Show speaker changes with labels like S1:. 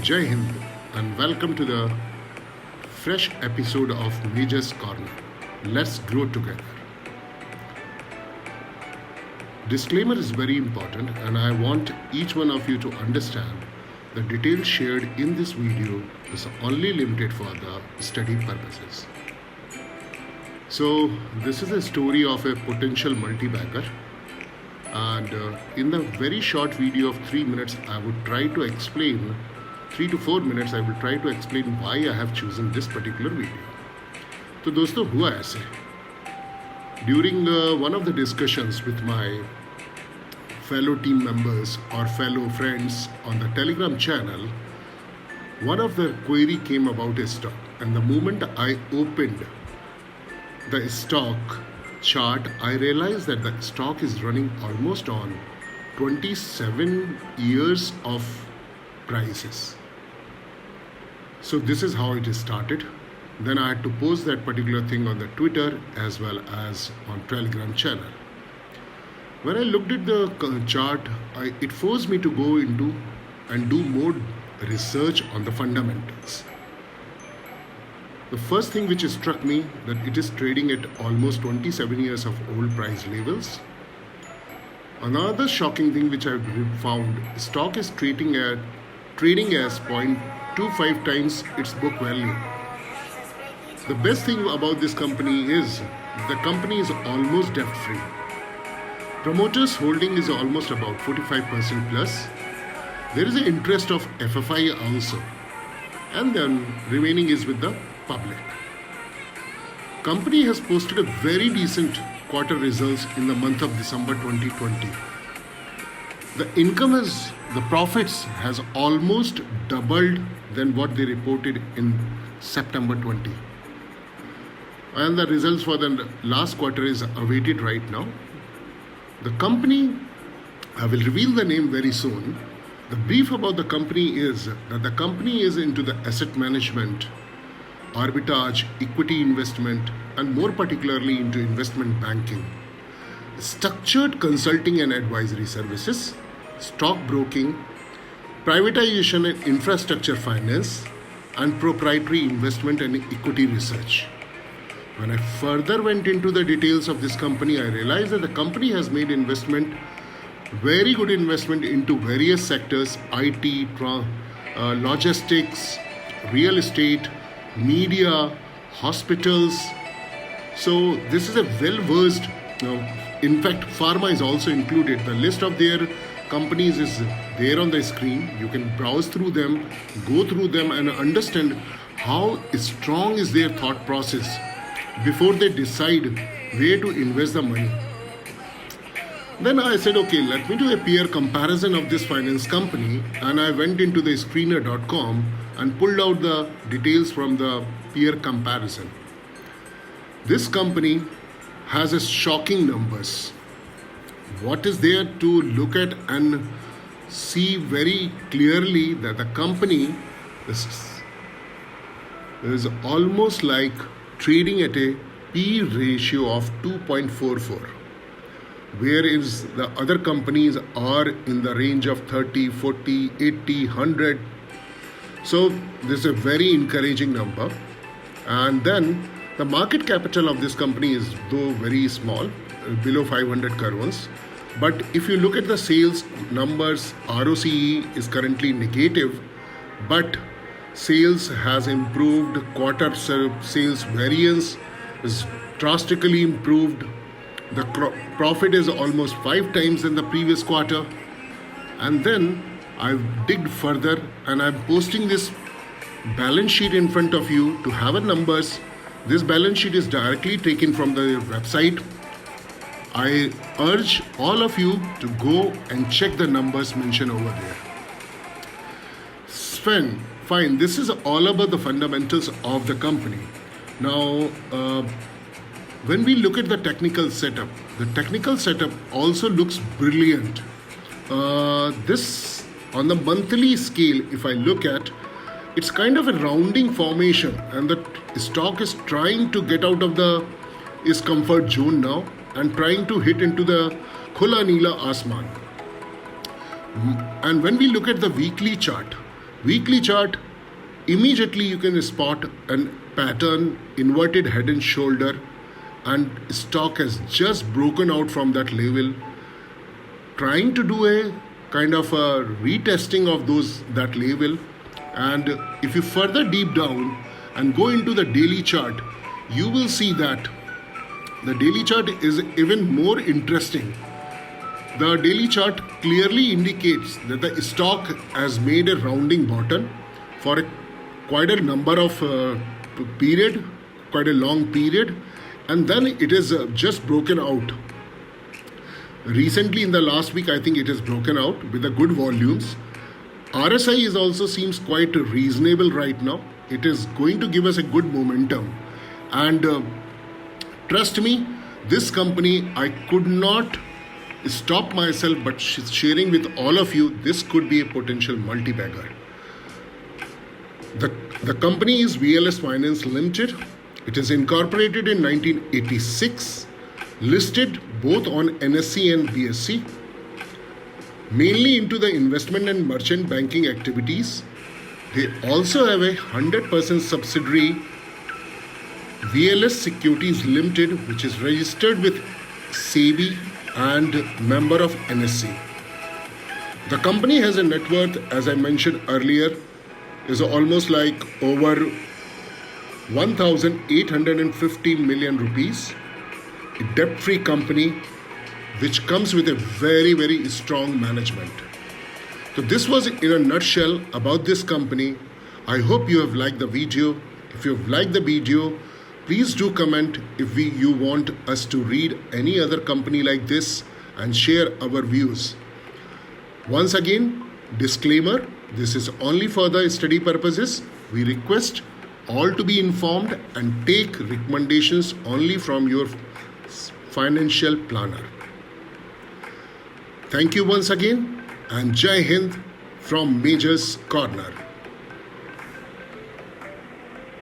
S1: Jai Hind and welcome to the fresh episode of Major's Corner. Let's grow together. Disclaimer is very important and I want each one of you to understand the details shared in this video is only limited for the study purposes. So this is a story of a potential multi-bagger and in the very short video of 3 minutes I would try to explain 3 to 4 minutes I will try to explain why I have chosen this particular video. तो दोस्तों हुआ ऐसे during one of the discussions with my fellow team members or fellow friends on the Telegram channel, one of the query came about a stock, and the moment I opened the stock chart, I realized that the stock is running almost on 27 years of prices. So this is how it started. Then I had to post that particular thing on the Twitter as well as on Telegram channel. When I looked at the chart, it forced me to go into and do more research on the fundamentals. The first thing which struck me that it is trading at almost 27 years of old price levels. Another shocking thing which I found, stock is trading as 0.25 times its book value. The best thing about this company is the company is almost debt free. Promoters holding is almost about 45% plus. There is an interest of FFI also, and then remaining is with the public. Company has posted a very decent quarter results in the month of December 2020. The profits has almost doubled than what they reported in September 20. And the results for the last quarter is awaited right now. The company, I will reveal the name very soon. The brief about the company is that the company is into the asset management, arbitrage, equity investment, and more particularly into investment banking, structured consulting and advisory services, stock broking, privatization and infrastructure finance, and proprietary investment and equity research. When I further went into the details of this company, I realized that the company has made very good investment into various sectors, IT, logistics, real estate, media, hospitals. So this is a well-versed, in fact, pharma is also included. The list of their companies is there on the screen. You can browse through them, go through them and understand how strong is their thought process before they decide where to invest the money. Then I said, okay, let me do a peer comparison of this finance company, and I went into the screener.com and pulled out the details from the peer comparison. This company has a shocking numbers. What is there to look at and see very clearly that the company is almost like trading at a P ratio of 2.44, whereas the other companies are in the range of 30, 40, 80, 100. So this is a very encouraging number. And then the market capital of this company is though very small, below 500 crores. But if you look at the sales numbers, ROCE is currently negative, but sales has improved, quarter sales variance is drastically improved. The profit is almost 5 times in the previous quarter. And then I've digged further and I'm posting this balance sheet in front of you to have a numbers. This balance sheet is directly taken from the website. I urge all of you to go and check the numbers mentioned over there. Fine, this is all about the fundamentals of the company. Now, when we look at the technical setup also looks brilliant. This, on the monthly scale, if I look at, it's kind of a rounding formation, and the stock is trying to get out of its comfort zone now and trying to hit into the Khula Neela Asman. And when we look at the weekly chart, Weekly chart, immediately you can spot a pattern, inverted head and shoulder, and stock has just broken out from that level, trying to do a kind of a retesting of that level. And if you further deep down and go into the daily chart, you will see that the daily chart is even more interesting. The daily chart clearly indicates that the stock has made a rounding bottom for quite a number of period, quite a long period, and then it is just broken out. Recently, in the last week, I think it has broken out with the good volumes. RSI is also seems quite reasonable right now. It is going to give us a good momentum, and trust me, this company I could not stop myself but sharing with all of you. This could be a potential multi-bagger. The company is VLS Finance Limited. It is incorporated in 1986, listed both on NSE and BSE, mainly into the investment and merchant banking activities. They also have a 100% subsidiary, VLS Securities Limited, which is registered with SEBI and member of NSE. The company has a net worth, as I mentioned earlier, is almost like over 1,850 million rupees. A debt-free company which comes with a very, very strong management. So this was in a nutshell about this company. I hope you have liked the video. If you have liked the video, please do comment if you want us to read any other company like this and share our views. Once again, disclaimer, this is only for the study purposes. We request all to be informed and take recommendations only from your financial planner. Thank you once again, and Jai Hind from Major's Corner.